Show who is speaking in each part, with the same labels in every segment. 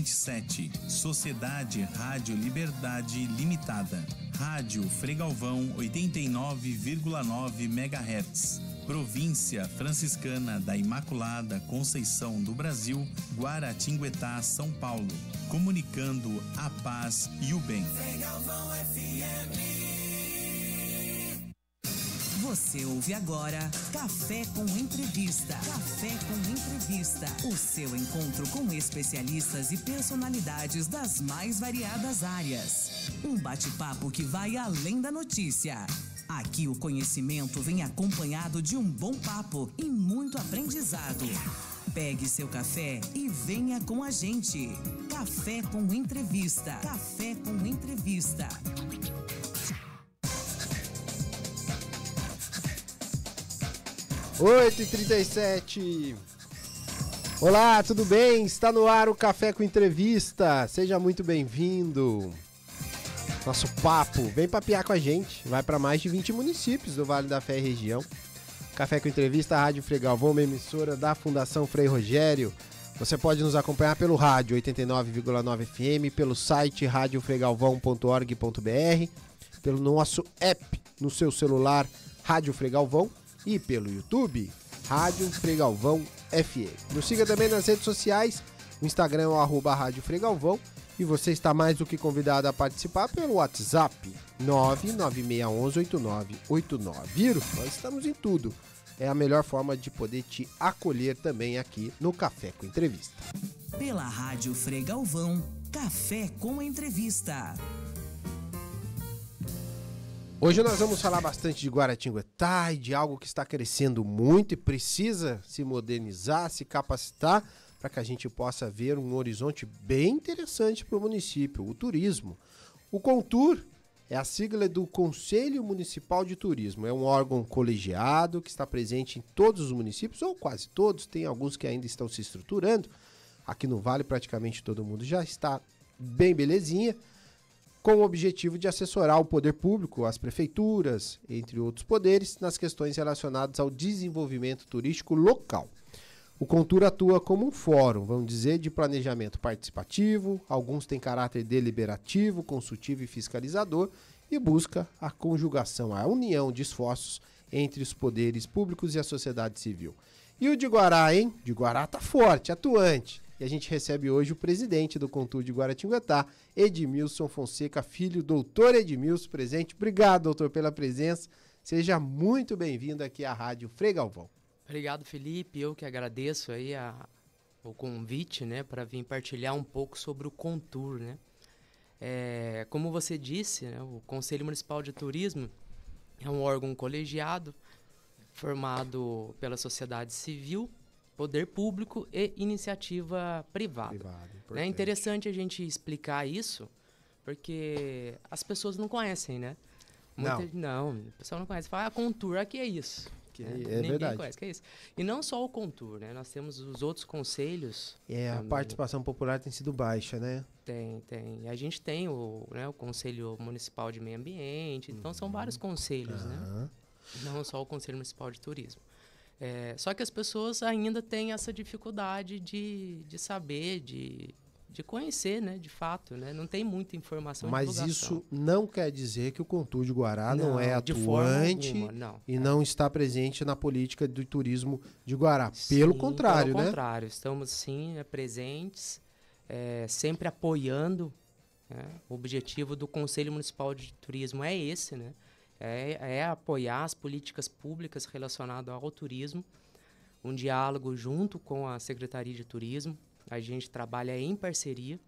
Speaker 1: 27. Sociedade Rádio Liberdade Limitada. Rádio Frei Galvão 89,9 MHz. Província Franciscana da Imaculada Conceição do Brasil, Guaratinguetá, São Paulo. Comunicando a paz e o bem.
Speaker 2: Frei Galvão FM.
Speaker 3: Você ouve agora Café com Entrevista. Café com Entrevista. O seu encontro com especialistas e personalidades das mais variadas áreas. Um bate-papo que vai além da notícia. Aqui o conhecimento vem acompanhado de um bom papo e muito aprendizado. Pegue seu café e venha com a gente. Café com Entrevista. Café com Entrevista.
Speaker 4: 8h37. Olá, tudo bem? Está no ar o Café com Entrevista. Seja muito bem-vindo. Nosso papo, vem papear com a gente. Vai para mais de 20 municípios do Vale da Fé e região. Café com Entrevista, Rádio Frei Galvão, uma emissora da Fundação Frei Rogério. Você pode nos acompanhar pelo rádio 89,9 FM, pelo site radiofreigalvão.org.br, pelo nosso app no seu celular, Rádio Frei Galvão, e pelo YouTube, Rádio Frei Galvão FM. Nos siga também nas redes sociais, o Instagram é o @Rádio Frei Galvão, e você está mais do que convidado a participar pelo WhatsApp 996118989. Viram? Nós estamos em tudo. É a melhor forma de poder te acolher também aqui no Café com Entrevista.
Speaker 3: Pela Rádio Frei Galvão, Café com Entrevista.
Speaker 4: Hoje nós vamos falar bastante de Guaratinguetá e de algo que está crescendo muito e precisa se modernizar, se capacitar, para que a gente possa ver um horizonte bem interessante para o município, o turismo. O Contur é a sigla do Conselho Municipal de Turismo, é um órgão colegiado que está presente em todos os municípios, ou quase todos, tem alguns que ainda estão se estruturando. Aqui no Vale praticamente todo mundo já está bem belezinha, com o objetivo de assessorar o poder público, as prefeituras, entre outros poderes, nas questões relacionadas ao desenvolvimento turístico local. O Contur atua como um fórum, vamos dizer, de planejamento participativo, alguns têm caráter deliberativo, consultivo e fiscalizador, e busca a conjugação, a união de esforços entre os poderes públicos e a sociedade civil. E o de Guará, hein? De Guará tá forte, atuante. E a gente recebe hoje o presidente do Contur de Guaratinguetá, Edmilson Fonseca Filho, doutor Edmilson, presente. Obrigado, doutor, pela presença. Seja muito bem-vindo aqui à Rádio Frei Galvão.
Speaker 5: Obrigado, Felipe. Eu que agradeço aí o convite, né, para vir partilhar um pouco sobre o Contur, né. Como você disse, né, o Conselho Municipal de Turismo é um órgão colegiado formado pela sociedade civil, poder público e iniciativa privada. É interessante a gente explicar isso, porque as pessoas não conhecem, né? Não, o pessoal não conhece. Fala, Contur, que é isso? Ninguém
Speaker 4: verdade.
Speaker 5: Conhece, que é isso. E não só o Contur, né? Nós temos os outros conselhos.
Speaker 4: A participação popular tem sido baixa, né?
Speaker 5: Tem. A gente tem o Conselho Municipal de Meio Ambiente, então são vários conselhos, né? Não só o Conselho Municipal de Turismo. Só que as pessoas ainda têm essa dificuldade de saber, de conhecer, né, de fato, né? Não tem muita informação.
Speaker 4: Mas isso não quer dizer que o Contur de Guará não é atuante e não está presente na política do turismo de Guará. Pelo contrário, né? Pelo contrário,
Speaker 5: estamos sim presentes, sempre apoiando, né? O objetivo do Conselho Municipal de Turismo é esse, né? É apoiar as políticas públicas relacionadas ao turismo, um diálogo junto com a Secretaria de Turismo. A gente trabalha em parceria.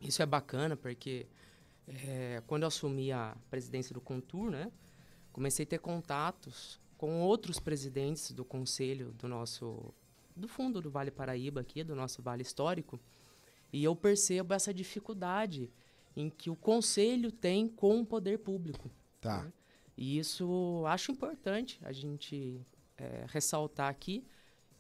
Speaker 5: Isso é bacana porque quando eu assumi a presidência do Contur, né, comecei a ter contatos com outros presidentes do conselho do fundo do Vale Paraíba aqui, do nosso Vale Histórico, e eu percebo essa dificuldade em que o conselho tem com o poder público.
Speaker 4: Tá.
Speaker 5: Né? E isso acho importante a gente ressaltar aqui,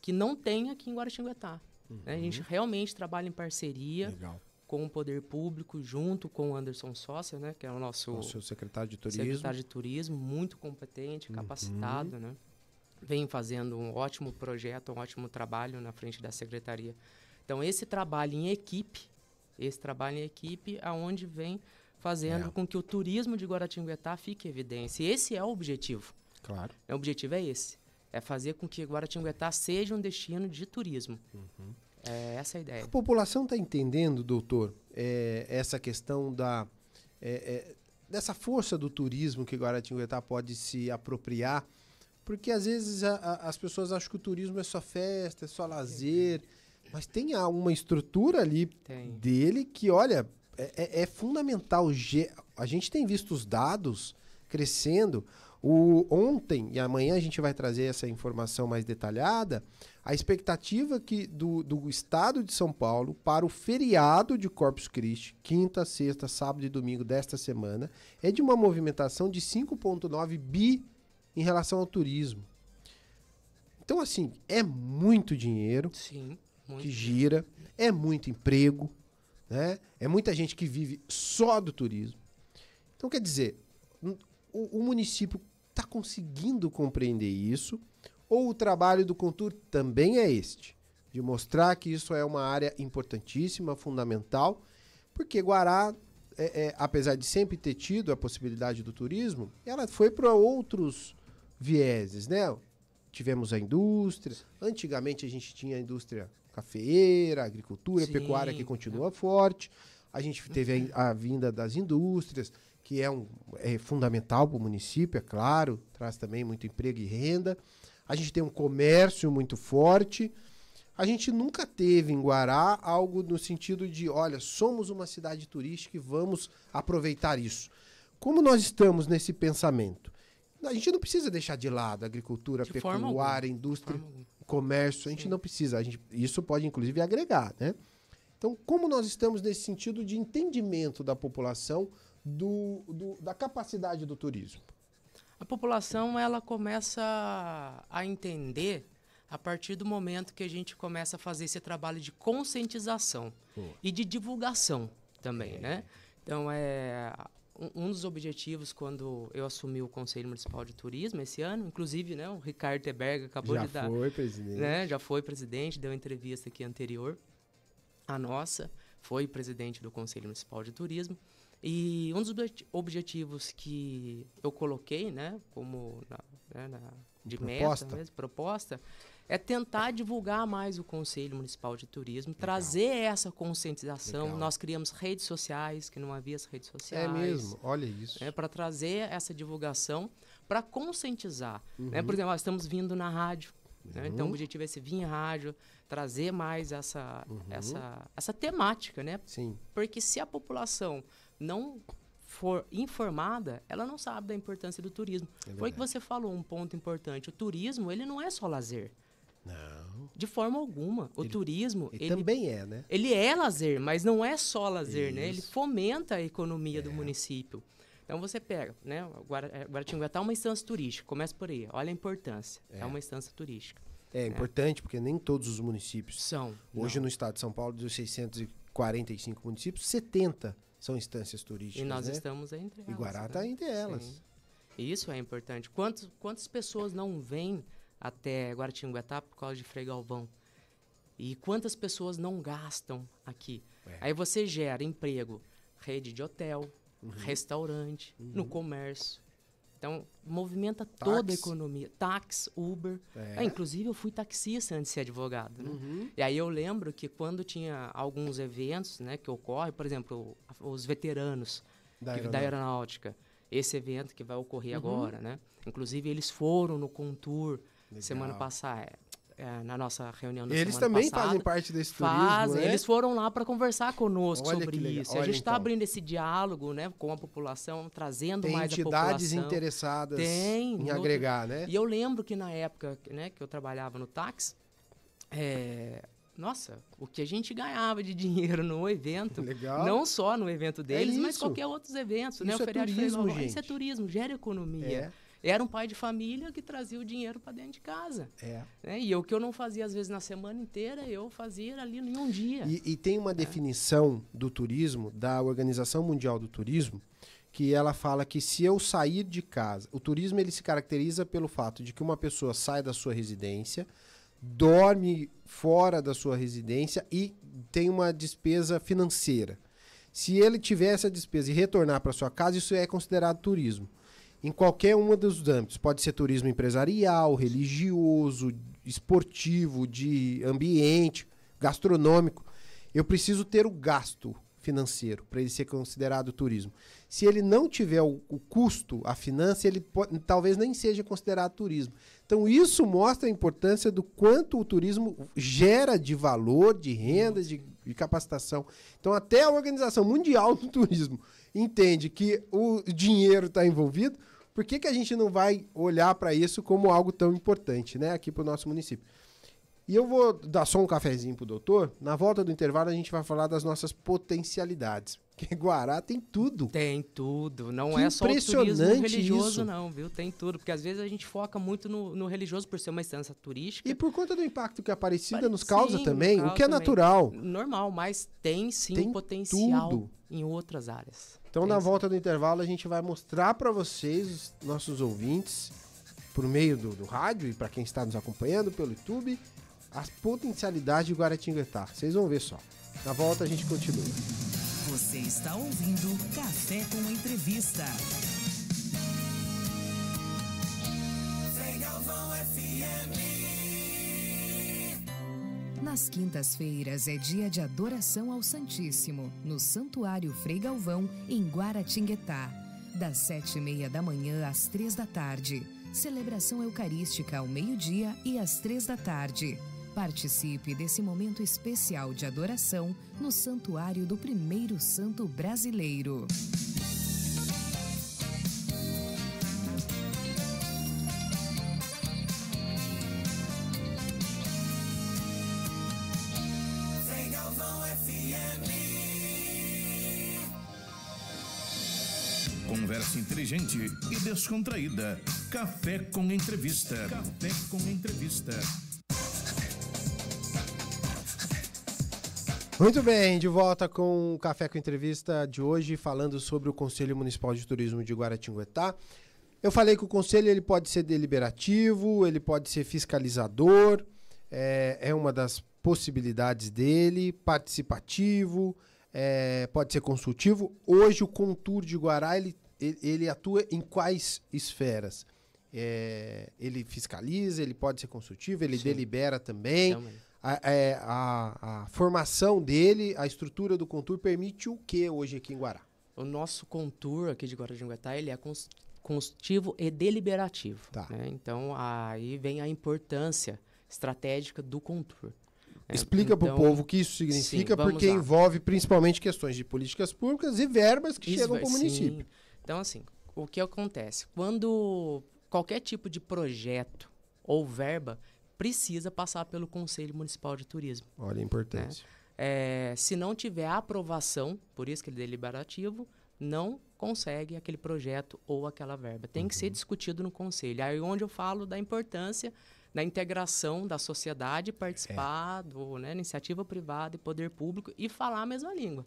Speaker 5: que não tem aqui em Guaratinguetá. Né? A gente realmente trabalha em parceria com o poder público, junto com o Anderson Sócia, né? Que é o nosso
Speaker 4: secretário de Turismo.
Speaker 5: Secretário de Turismo, muito competente, capacitado, né? Vem fazendo um ótimo projeto, um ótimo trabalho na frente da Secretaria. Então, esse trabalho em equipe, esse trabalho em equipe, aonde vem fazendo com que o turismo de Guaratinguetá fique em evidência. E esse é o objetivo.
Speaker 4: Claro.
Speaker 5: O objetivo é esse. É fazer com que Guaratinguetá seja um destino de turismo. É essa a ideia.
Speaker 4: A população está entendendo, doutor, essa questão dessa força do turismo que Guaratinguetá pode se apropriar, porque às vezes as pessoas acham que o turismo é só festa, é só lazer, mas tem uma estrutura ali dele que, olha, é fundamental. A gente tem visto os dados crescendo. Ontem e amanhã a gente vai trazer essa informação mais detalhada. A expectativa do estado de São Paulo para o feriado de Corpus Christi, quinta, sexta, sábado e domingo desta semana, é de uma movimentação de 5,9 bi em relação ao turismo. Então, assim, é muito dinheiro que gira, é muito emprego, né? É muita gente que vive só do turismo. Então, quer dizer, o município está conseguindo compreender isso, ou o trabalho do Contur também é este, de mostrar que isso é uma área importantíssima, fundamental, porque Guará, apesar de sempre ter tido a possibilidade do turismo, ela foi para outros vieses, né? Tivemos a indústria, antigamente a gente tinha a indústria cafeeira, agricultura, pecuária que continua forte, a gente teve a vinda das indústrias, que é fundamental para o município, é claro, traz também muito emprego e renda. A gente tem um comércio muito forte. A gente nunca teve em Guará algo no sentido de, olha, somos uma cidade turística e vamos aproveitar isso. Como nós estamos nesse pensamento? A gente não precisa deixar de lado a agricultura, a pecuária, a indústria, o comércio, a gente não precisa. Isso pode, inclusive, agregar, né? Então, como nós estamos nesse sentido de entendimento da população da capacidade do turismo?
Speaker 5: A população, ela começa a entender a partir do momento que a gente começa a fazer esse trabalho de conscientização e de divulgação também, né? Então, um dos objetivos quando eu assumi o Conselho Municipal de Turismo esse ano, inclusive, né, o Ricardo Teberga acabou de dar... Já foi presidente. Né, já foi presidente, deu entrevista aqui anterior à nossa, foi presidente do Conselho Municipal de Turismo. E um dos objetivos que eu coloquei, né, como proposta, é tentar divulgar mais o Conselho Municipal de Turismo, trazer essa conscientização. Legal. Nós criamos redes sociais, que não havia as redes sociais.
Speaker 4: É mesmo, olha isso.
Speaker 5: Para trazer essa divulgação, para conscientizar. Né? Por exemplo, nós estamos vindo na rádio. Né? Então, o objetivo é esse, vir em rádio, trazer mais essa temática, né?
Speaker 4: Sim.
Speaker 5: Porque se a população não for informada, ela não sabe da importância do turismo. Foi que você falou um ponto importante. O turismo, ele não é só lazer.
Speaker 4: Não.
Speaker 5: De forma alguma. O turismo...
Speaker 4: Ele também é, né?
Speaker 5: Ele é lazer, mas não é só lazer, né? Ele fomenta a economia do município. Então você pega, né? Guaratinguetá é uma instância turística. Começa por aí. Olha a importância. É uma instância turística.
Speaker 4: É importante, porque nem todos os municípios
Speaker 5: são.
Speaker 4: Hoje no estado de São Paulo, dos 645 municípios, 70 são instâncias turísticas.
Speaker 5: E nós
Speaker 4: né?
Speaker 5: estamos entre elas.
Speaker 4: E Guará está entre elas.
Speaker 5: Sim. Isso é importante. Quantas pessoas não vêm até Guaratinguetá por causa de Frei Galvão? E quantas pessoas não gastam aqui? Aí você gera emprego, rede de hotel, restaurante, no comércio. Então, movimenta toda a economia. Táxi, Uber. Inclusive, eu fui taxista antes de ser advogado. Né? E aí eu lembro que quando tinha alguns eventos, né, que ocorrem, por exemplo, os veteranos da aeronáutica, esse evento que vai ocorrer agora, né? Inclusive, eles foram no Contur semana passada. Na nossa reunião da
Speaker 4: eles
Speaker 5: semana
Speaker 4: também
Speaker 5: passada,
Speaker 4: fazem parte desse turismo, né?
Speaker 5: Eles foram lá para conversar conosco sobre isso.
Speaker 4: Olha,
Speaker 5: a gente está abrindo esse diálogo, né, com a população, trazendo
Speaker 4: tem
Speaker 5: mais a população. Tem
Speaker 4: entidades interessadas em agregar, né?
Speaker 5: E eu lembro que na época, né, que eu trabalhava no táxi, nossa, o que a gente ganhava de dinheiro no evento,
Speaker 4: legal.
Speaker 5: Não só no evento deles, mas qualquer outros eventos.
Speaker 4: Isso
Speaker 5: né? O
Speaker 4: feriado turismo, gente.
Speaker 5: Isso é turismo, gera economia. Era um pai de família que trazia o dinheiro para dentro de casa. Né? E o que eu não fazia, às vezes, na semana inteira, eu fazia ali em um dia.
Speaker 4: E tem uma definição do turismo, da Organização Mundial do Turismo, que ela fala que se eu sair de casa... O turismo ele se caracteriza pelo fato de que uma pessoa sai da sua residência, dorme fora da sua residência e tem uma despesa financeira. Se ele tiver essa despesa e retornar para sua casa, isso é considerado turismo. Em qualquer um dos âmbitos. Pode ser turismo empresarial, religioso, esportivo, de ambiente, gastronômico. Eu preciso ter o gasto financeiro para ele ser considerado turismo. Se ele não tiver o custo, a finança, ele talvez nem seja considerado turismo. Então isso mostra a importância do quanto o turismo gera de valor, de renda, de capacitação. Então até a Organização Mundial do Turismo entende que o dinheiro está envolvido. Por que a gente não vai olhar para isso como algo tão importante, né, aqui para o nosso município? E eu vou dar só um cafezinho pro doutor. Na volta do intervalo a gente vai falar das nossas potencialidades. Porque Guará tem tudo.
Speaker 5: Tem tudo. Não
Speaker 4: Que
Speaker 5: é só o turismo
Speaker 4: impressionante
Speaker 5: religioso,
Speaker 4: isso.
Speaker 5: não, viu? Tem tudo. Porque às vezes a gente foca muito no religioso por ser uma instância turística.
Speaker 4: E por conta do impacto que a Aparecida nos causa também, o
Speaker 5: causa
Speaker 4: que é
Speaker 5: também.
Speaker 4: natural.
Speaker 5: Normal, mas tem sim
Speaker 4: Tem
Speaker 5: potencial
Speaker 4: tudo.
Speaker 5: em outras áreas.
Speaker 4: Então,
Speaker 5: Tem
Speaker 4: na
Speaker 5: sim.
Speaker 4: volta do intervalo, a gente vai mostrar para vocês, os nossos ouvintes, por meio do rádio e para quem está nos acompanhando pelo YouTube, as potencialidades de Guaratinguetá. Vocês vão ver só. Na volta a gente continua.
Speaker 3: Você está ouvindo Café com Entrevista.
Speaker 2: Frei Galvão FM.
Speaker 6: Nas quintas-feiras é dia de adoração ao Santíssimo, no Santuário Frei Galvão, em Guaratinguetá. Das 7h30 da manhã às 3 da tarde. Celebração eucarística ao meio-dia e às 3 da tarde. Participe desse momento especial de adoração no Santuário do Primeiro Santo Brasileiro.
Speaker 2: Frei Galvão FM.
Speaker 7: Conversa inteligente e descontraída. Café com Entrevista. Café com Entrevista.
Speaker 4: Muito bem, de volta com o Café com Entrevista de hoje, falando sobre o Conselho Municipal de Turismo de Guaratinguetá. Eu falei que o Conselho ele pode ser deliberativo, ele pode ser fiscalizador, é uma das possibilidades dele, participativo, pode ser consultivo. Hoje o Contur de Guará, ele atua em quais esferas? Ele fiscaliza, ele pode ser consultivo, ele delibera também. A formação dele, a estrutura do Contur permite o que hoje aqui em Guará?
Speaker 5: O nosso Contur aqui de Guaratinguetá, ele é consultivo e deliberativo.
Speaker 4: Tá.
Speaker 5: Né? Então, aí vem a importância estratégica do Contur. né?
Speaker 4: Explica para o
Speaker 5: Então,
Speaker 4: povo o que isso significa,
Speaker 5: sim, vamos
Speaker 4: porque
Speaker 5: lá.
Speaker 4: envolve principalmente questões de políticas públicas e verbas que chegam para o
Speaker 5: sim.
Speaker 4: município.
Speaker 5: Então, assim, o que acontece? Quando qualquer tipo de projeto ou verba precisa passar pelo Conselho Municipal de Turismo.
Speaker 4: Olha a importância.
Speaker 5: Se não tiver aprovação, por isso que ele é deliberativo, não consegue aquele projeto ou aquela verba. Tem que ser discutido no Conselho. Aí onde eu falo da importância da integração da sociedade, participar da iniciativa privada e poder público e falar a mesma língua.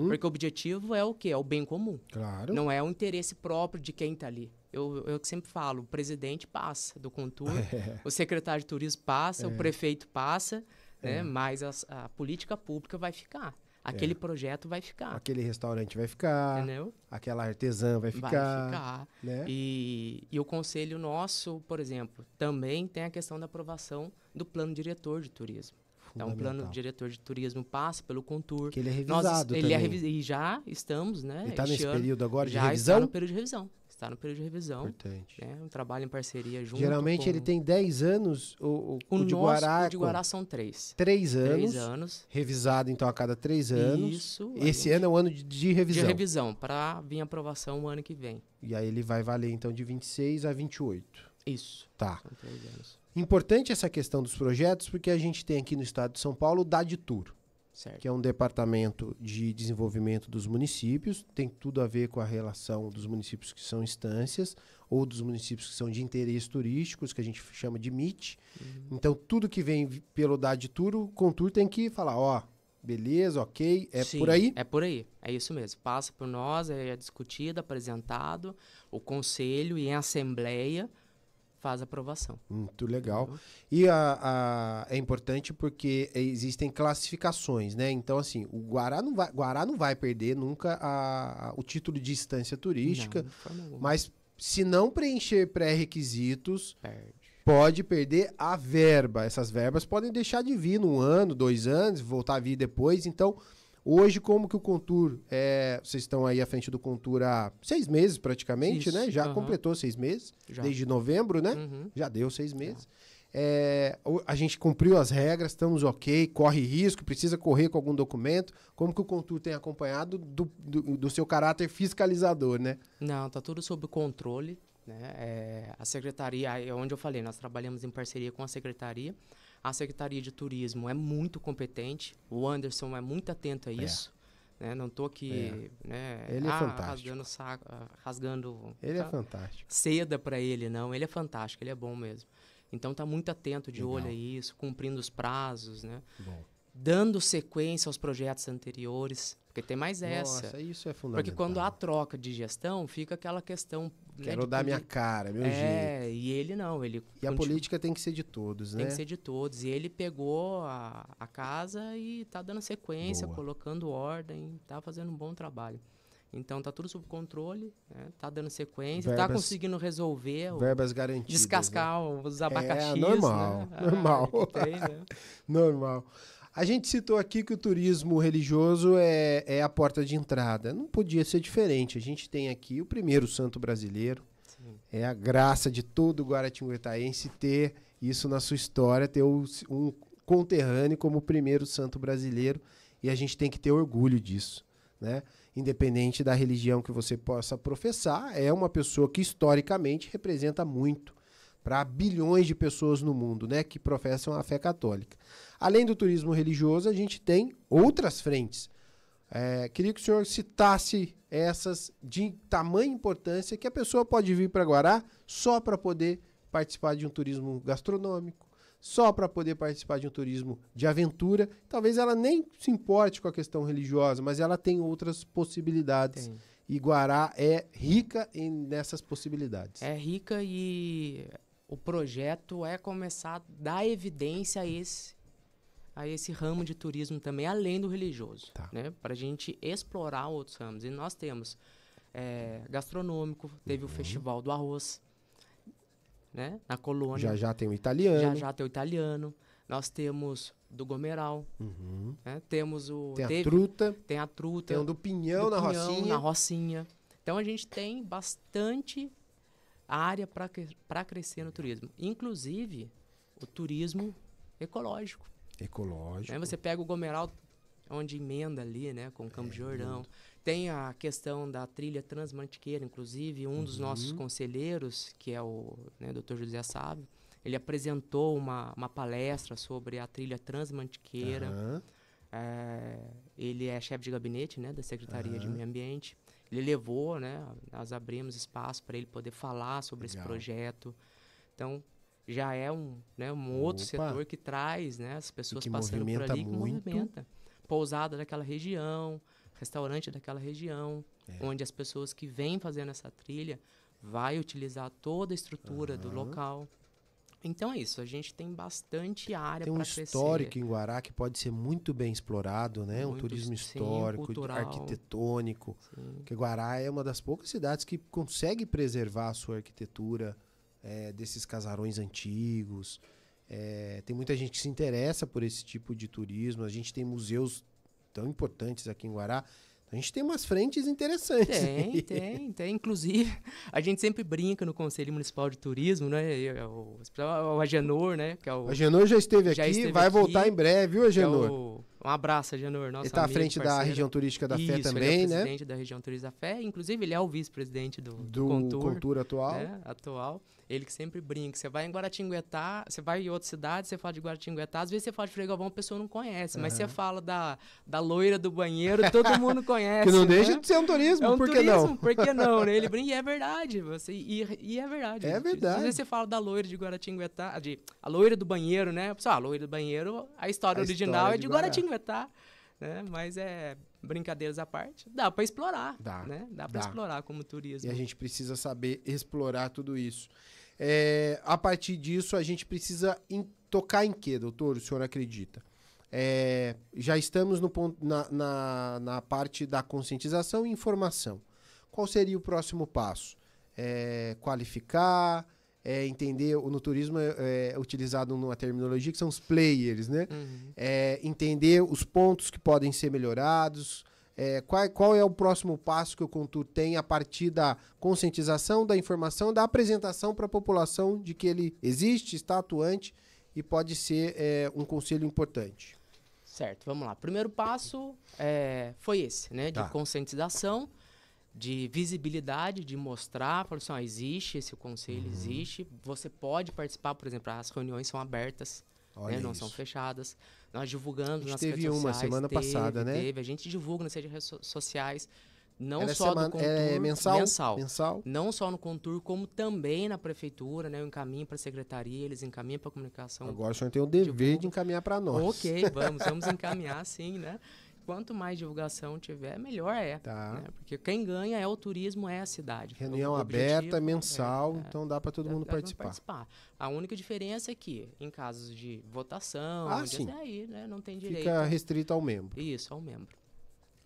Speaker 5: Porque o objetivo é o quê? É o bem comum.
Speaker 4: Claro.
Speaker 5: Não é o interesse próprio de quem está ali. Eu sempre falo, o presidente passa do Contur, o secretário de turismo passa, o prefeito passa, né? Mas a política pública vai ficar. Aquele projeto vai ficar.
Speaker 4: Aquele restaurante vai ficar,
Speaker 5: Entendeu?
Speaker 4: aquela artesã vai
Speaker 5: Vai
Speaker 4: ficar.
Speaker 5: ficar.
Speaker 4: Né?
Speaker 5: E o conselho nosso, por exemplo, também tem a questão da aprovação do plano diretor de turismo. Então, o plano
Speaker 4: Fundamental.
Speaker 5: diretor de turismo passa pelo Contur.
Speaker 4: Que ele é revisado também.
Speaker 5: E já estamos, né?
Speaker 4: Ele está
Speaker 5: este
Speaker 4: nesse
Speaker 5: ano,
Speaker 4: período agora de
Speaker 5: já
Speaker 4: revisão?
Speaker 5: está no período de revisão. Está no período de revisão.
Speaker 4: Importante.
Speaker 5: Um trabalho em parceria junto
Speaker 4: Geralmente
Speaker 5: com...
Speaker 4: ele tem 10 anos, o de
Speaker 5: nosso,
Speaker 4: Guará.
Speaker 5: o de Guará são 3.
Speaker 4: 3 anos.
Speaker 5: 3 anos.
Speaker 4: Revisado, então, a cada 3 anos.
Speaker 5: Isso.
Speaker 4: Esse ano é o ano de revisão.
Speaker 5: De revisão, para vir aprovação o ano que vem.
Speaker 4: E aí ele vai valer, então, de 26 a 28.
Speaker 5: Isso.
Speaker 4: Tá.
Speaker 5: São 3 anos.
Speaker 4: Importante essa questão dos projetos, porque a gente tem aqui no estado de São Paulo o DADTUR,
Speaker 5: Certo.
Speaker 4: que é um departamento de desenvolvimento dos municípios, tem tudo a ver com a relação dos municípios que são instâncias, ou dos municípios que são de interesse turísticos, que a gente chama de MIT. Então, tudo que vem pelo DADTUR, o Contur tem que falar, ó, beleza, ok,
Speaker 5: Sim,
Speaker 4: por aí?
Speaker 5: É por aí, é isso mesmo. Passa por nós, é discutido, apresentado, o conselho e em assembleia, faz aprovação.
Speaker 4: Muito legal. E é importante porque existem classificações, né? Então, assim, o Guará não vai perder nunca o título de instância turística,
Speaker 5: Não, de forma alguma.
Speaker 4: mas se não preencher pré-requisitos,
Speaker 5: Perde.
Speaker 4: pode perder a verba. Essas verbas podem deixar de vir num ano, 2 anos, voltar a vir depois. Então, hoje, como que o Contur, vocês estão aí à frente do Contur há 6 meses praticamente,
Speaker 5: Isso,
Speaker 4: né? Já
Speaker 5: aham.
Speaker 4: completou 6 meses,
Speaker 5: Já.
Speaker 4: desde novembro, né?
Speaker 5: Uhum.
Speaker 4: Já deu 6 meses. A gente cumpriu as regras, estamos ok, corre risco, precisa correr com algum documento. Como que o Contur tem acompanhado do seu caráter fiscalizador, né?
Speaker 5: Não, tá tudo sob controle, né? A secretaria, é onde eu falei, nós trabalhamos em parceria com a secretaria. A Secretaria de Turismo é muito competente, o Anderson é muito atento a isso. Né? Não tô aqui, né?
Speaker 4: Ele é fantástico.
Speaker 5: Rasgando
Speaker 4: Ele é fantástico.
Speaker 5: seda para ele, não. Ele é fantástico, ele é bom mesmo. Então tá muito atento de
Speaker 4: Legal.
Speaker 5: olho a isso, cumprindo os prazos, né?
Speaker 4: Bom.
Speaker 5: Dando sequência aos projetos anteriores, porque tem mais essa.
Speaker 4: Nossa, isso é fundamental.
Speaker 5: Porque quando há troca de gestão, fica aquela questão...
Speaker 4: Quero dar minha cara, meu jeito.
Speaker 5: E ele não, ele...
Speaker 4: E a política tem que ser de todos, né?
Speaker 5: Tem que ser de todos. E ele pegou a casa e tá dando sequência,
Speaker 4: Boa.
Speaker 5: colocando ordem, tá fazendo um bom trabalho. Então tá tudo sob controle, né? Tá dando sequência, tá conseguindo resolver,
Speaker 4: verbas garantidas,
Speaker 5: descascar os abacaxis.
Speaker 4: Normal,
Speaker 5: né?
Speaker 4: normal.
Speaker 5: Que tem, né?
Speaker 4: Normal. A gente citou aqui que o turismo religioso é a porta de entrada. Não podia ser diferente. A gente tem aqui o primeiro santo brasileiro.
Speaker 5: Sim.
Speaker 4: É a graça de todo guaratinguetaense ter isso na sua história, ter um conterrâneo como o primeiro santo brasileiro. E a gente tem que ter orgulho disso, né? Independente da religião que você possa professar, é uma pessoa que historicamente representa muito para bilhões de pessoas no mundo, né, que professam a fé católica. Além do turismo religioso, a gente tem outras frentes. Queria que o senhor citasse essas de tamanha importância que a pessoa pode vir para Guará só para poder participar de um turismo gastronômico, só para poder participar de um turismo de aventura. Talvez ela nem se importe com a questão religiosa, mas ela tem outras possibilidades.
Speaker 5: Tem.
Speaker 4: E Guará é rica nessas possibilidades.
Speaker 5: É rica e o projeto é começar a dar evidência a esse ramo de turismo também, além do religioso,
Speaker 4: Tá.
Speaker 5: né? Para a gente explorar outros ramos. E nós temos gastronômico, teve o Festival do Arroz, né? Na colônia.
Speaker 4: Já tem o italiano.
Speaker 5: Já tem o italiano. Nós temos do Gomeral,
Speaker 4: Uhum.
Speaker 5: né? Temos o...
Speaker 4: Tem a truta.
Speaker 5: Tem a truta.
Speaker 4: Tem o do Pinhão, na Rocinha.
Speaker 5: Na Rocinha. Então a gente tem bastante área para crescer no turismo. Inclusive o turismo ecológico.
Speaker 4: Ecológico.
Speaker 5: Né? Você pega o Gomeral, onde emenda ali, né, com o Campo de Jordão. Tem a questão da trilha transmantiqueira, inclusive um dos nossos conselheiros, que é o Dr. José Sábio, ele apresentou uma palestra sobre a trilha transmantiqueira.
Speaker 4: Aham.
Speaker 5: Ele é chefe de gabinete, né, da Secretaria de Meio Ambiente. Ele levou, né, nós abrimos espaço para ele poder falar sobre esse
Speaker 4: Legal.
Speaker 5: projeto. Então, já é um outro
Speaker 4: Opa.
Speaker 5: setor que traz, né, as pessoas
Speaker 4: que
Speaker 5: passando por
Speaker 4: movimenta
Speaker 5: ali, que
Speaker 4: muito.
Speaker 5: movimenta. Pousada daquela região, restaurante daquela região, onde as pessoas que vêm fazendo essa trilha vai utilizar toda a estrutura do local. Então é isso, a gente tem bastante área
Speaker 4: Tem
Speaker 5: para
Speaker 4: um
Speaker 5: crescer.
Speaker 4: histórico em Guará que pode ser muito bem explorado, né? Um
Speaker 5: Muito,
Speaker 4: turismo
Speaker 5: sim,
Speaker 4: histórico,
Speaker 5: cultural.
Speaker 4: arquitetônico.
Speaker 5: Sim.
Speaker 4: Porque Guará é uma das poucas cidades que consegue preservar a sua arquitetura desses casarões antigos. Tem muita gente que se interessa por esse tipo de turismo. A gente tem museus tão importantes aqui em Guará. A gente tem umas frentes interessantes.
Speaker 5: Tem. Inclusive, a gente sempre brinca no Conselho Municipal de Turismo, né? O Agenor, né? Que é o,
Speaker 4: O Agenor já esteve aqui, vai voltar em breve, viu,
Speaker 5: que é
Speaker 4: Agenor?
Speaker 5: um abraço, Agenor. Nosso
Speaker 4: Ele está à
Speaker 5: amigo,
Speaker 4: frente da
Speaker 5: parceiro.
Speaker 4: região turística da Fé
Speaker 5: Isso,
Speaker 4: também,
Speaker 5: ele é o
Speaker 4: né?
Speaker 5: presidente da região turística da Fé. Inclusive, ele é o vice-presidente do
Speaker 4: Do Contur atual.
Speaker 5: né, atual. Ele que sempre brinca. Você vai em Guaratinguetá, você vai em outra cidade, você fala de Guaratinguetá, às vezes você fala de Frei Galvão, a pessoa não conhece. Mas você fala da loira do banheiro, todo mundo conhece.
Speaker 4: Que não
Speaker 5: né?
Speaker 4: deixa de ser um turismo,
Speaker 5: É um
Speaker 4: por que
Speaker 5: turismo,
Speaker 4: não?
Speaker 5: por que não, né? Ele brinca e é verdade. E é verdade.
Speaker 4: É verdade.
Speaker 5: Às vezes você fala da loira de Guaratinguetá, a loira do banheiro, né? Pessoal, a loira do banheiro, a história original
Speaker 4: história
Speaker 5: é
Speaker 4: de
Speaker 5: de
Speaker 4: Guará.
Speaker 5: Guaratinguetá. Né? Mas brincadeiras à parte, dá para explorar.
Speaker 4: Dá,
Speaker 5: Né? Dá
Speaker 4: dá.
Speaker 5: para explorar como turismo.
Speaker 4: E a gente precisa saber explorar tudo isso. A partir disso, a gente precisa tocar em quê, doutor? O senhor acredita? Já estamos no ponto, na parte da conscientização e informação. Qual seria o próximo passo? Qualificar, entender, no turismo é utilizado numa terminologia que são os players, né? Entender os pontos que podem ser melhorados. Qual é o próximo passo que o Contur tem a partir da conscientização, da informação, da apresentação para a população de que ele existe, está atuante e pode ser um conselho importante?
Speaker 5: Certo, vamos lá. Primeiro passo foi esse, né? De conscientização, de visibilidade, de mostrar, falar assim, existe, esse conselho existe, você pode participar, por exemplo, as reuniões são abertas, né, não são fechadas. Nós divulgamos nas redes sociais. Teve uma
Speaker 4: semana passada, né?
Speaker 5: A gente divulga nas redes sociais, não
Speaker 4: Ela
Speaker 5: só do Contur,
Speaker 4: mensal.
Speaker 5: Não só no Contur, como também na prefeitura, né? Eu encaminho para a secretaria, eles encaminham para a comunicação.
Speaker 4: Agora o senhor tem o dever de encaminhar para nós.
Speaker 5: Ok, vamos encaminhar sim, né? Quanto mais divulgação tiver, melhor é. Né? Porque quem ganha é o turismo, é a cidade.
Speaker 4: Reunião aberta, mensal, então dá para todo mundo participar.
Speaker 5: A única diferença é que, em casos de votação, aí, né, não tem direito.
Speaker 4: Fica restrito ao membro.
Speaker 5: Isso, ao membro.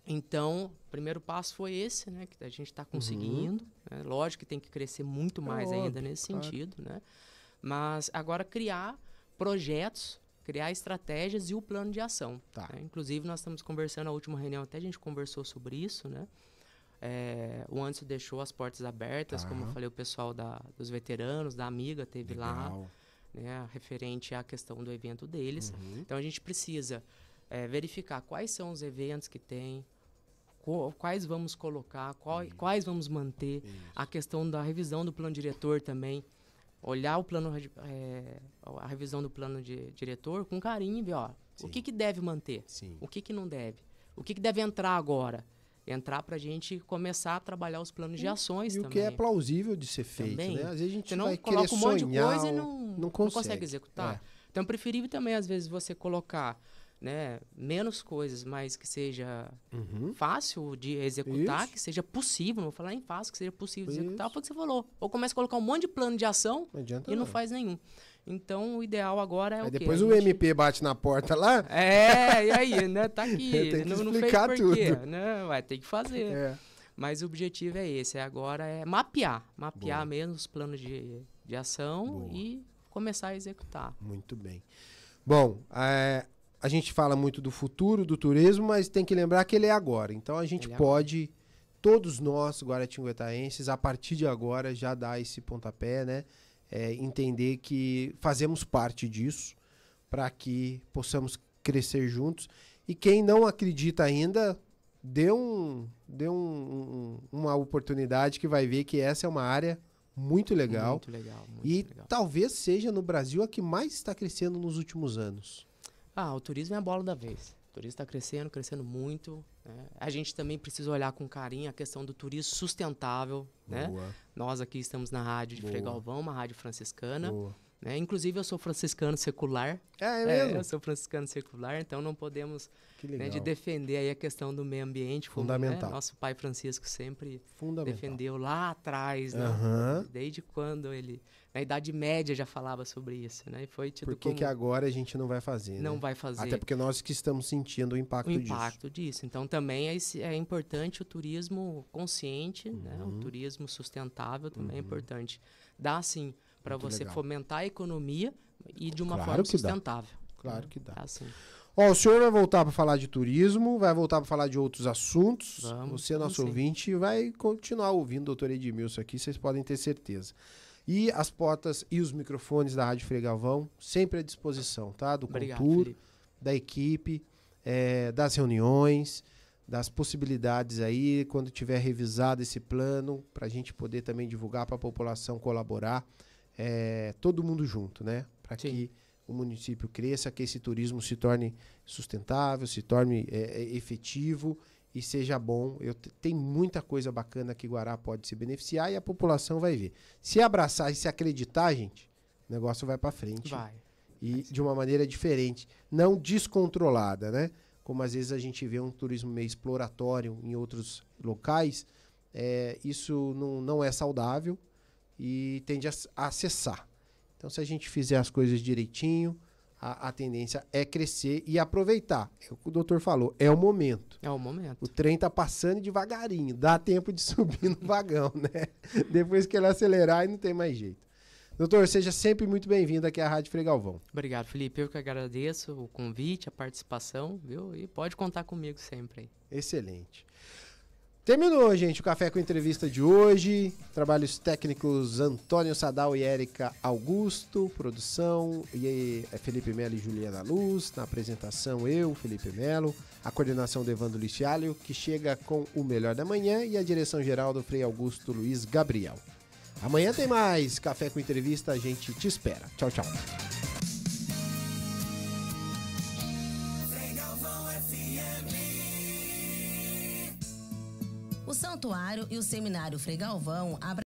Speaker 5: Então, o primeiro passo foi esse, né, que a gente está conseguindo. Né? Lógico que tem que crescer muito mais ainda nesse sentido, né? Mas agora criar projetos, criar estratégias e o plano de ação. Né? Inclusive, nós estamos conversando, na última reunião até a gente conversou sobre isso, né? O Anderson deixou as portas abertas, como eu falei, o pessoal dos veteranos, da Amiga, teve lá, né, referente à questão do evento deles. Então, a gente precisa verificar quais são os eventos que tem, quais vamos colocar, quais vamos manter, a questão da revisão do plano diretor também, olhar o plano, a revisão do plano diretor com carinho e ver, o que deve manter, o que não deve, o que deve entrar agora, entrar para a gente começar a trabalhar os planos de ações também.
Speaker 4: E o que é plausível de ser feito, né? Às vezes a gente
Speaker 5: você não
Speaker 4: vai
Speaker 5: coloca
Speaker 4: querer
Speaker 5: um monte de
Speaker 4: sonhar,
Speaker 5: coisa e não consegue executar. Então é preferível também, às vezes, você colocar, né, menos coisas, mas que seja fácil de executar, que seja possível, não vou falar em fácil, que seja possível de executar, foi o que você falou. Ou começa a colocar um monte de plano de ação e não faz nenhum. Então, o ideal agora é o quê?
Speaker 4: Depois o MP bate na porta lá.
Speaker 5: E aí, né? Tá aqui.
Speaker 4: Tem que
Speaker 5: não
Speaker 4: explicar
Speaker 5: fez
Speaker 4: tudo.
Speaker 5: Por quê? Né? Vai ter que fazer. Mas o objetivo é esse. Agora é mapear mesmo os planos de ação e começar a executar.
Speaker 4: Muito bem. Bom, a gente fala muito do futuro do turismo, mas tem que lembrar que ele é agora. Então, a gente pode, todos nós, guaratinguetaenses, a partir de agora, já dar esse pontapé, né? Entender que fazemos parte disso para que possamos crescer juntos. E quem não acredita ainda, dê uma oportunidade que vai ver que essa é uma área muito legal.
Speaker 5: Muito legal.
Speaker 4: Talvez seja no Brasil a que mais está crescendo nos últimos anos.
Speaker 5: O turismo é a bola da vez. O turismo está crescendo muito. Né? A gente também precisa olhar com carinho a questão do turismo sustentável. Né? Nós aqui estamos na rádio de Frei Galvão, uma rádio franciscana. Né? Inclusive, eu sou franciscano secular.
Speaker 4: É mesmo?
Speaker 5: Eu sou franciscano secular, então não podemos de defender aí a questão do meio ambiente.
Speaker 4: Fundamental.
Speaker 5: Né? Nosso pai Francisco sempre defendeu lá atrás, né? Desde quando ele, na Idade Média, já falava sobre isso. Né? E foi tido
Speaker 4: Por que agora a gente não vai fazer?
Speaker 5: Não
Speaker 4: né?
Speaker 5: vai fazer.
Speaker 4: Até porque nós que estamos sentindo o impacto
Speaker 5: disso. Então, também é importante o turismo consciente, né? O turismo sustentável também é importante. Dá, sim, para você fomentar a economia e de uma forma sustentável.
Speaker 4: Claro que dá.
Speaker 5: Assim.
Speaker 4: O senhor vai voltar para falar de turismo, vai voltar para falar de outros assuntos. Você, nosso ouvinte, vai continuar ouvindo o doutor Edmilson aqui, vocês podem ter certeza. E as portas e os microfones da Rádio Frei Galvão sempre à disposição, tá? Do Contur, da equipe, das reuniões, das possibilidades aí, quando tiver revisado esse plano, para a gente poder também divulgar para a população, colaborar, todo mundo junto, né? Para que o município cresça, que esse turismo se torne sustentável, se torne efetivo e seja bom. Tem muita coisa bacana que Guará pode se beneficiar e a população vai ver. Se abraçar e se acreditar, gente, o negócio vai para frente.
Speaker 5: Vai.
Speaker 4: E de uma maneira diferente, não descontrolada, né? Como às vezes a gente vê um turismo meio exploratório em outros locais, isso não é saudável. e tende a acessar. Então, se a gente fizer as coisas direitinho, a tendência é crescer e aproveitar. É o que o doutor falou, é o momento.
Speaker 5: É o momento.
Speaker 4: O trem tá passando devagarinho, dá tempo de subir no vagão, né? Depois que ele acelerar, aí não tem mais jeito. Doutor, seja sempre muito bem-vindo aqui à Rádio Frei Galvão.
Speaker 5: Obrigado, Felipe. Eu que agradeço o convite, a participação, viu? E pode contar comigo sempre aí.
Speaker 4: Excelente. Terminou, gente, o Café com Entrevista de hoje. Trabalhos técnicos Antônio Sadal e Érica Augusto. Produção Felipe Melo e Juliana Luz. Na apresentação eu, Felipe Melo. A coordenação do Evandro Licialho, que chega com o Melhor da Manhã. E a direção geral do Frei Augusto Luiz Gabriel. Amanhã tem mais Café com Entrevista. A gente te espera. Tchau, tchau.
Speaker 8: O Santuário e o Seminário Frei Galvão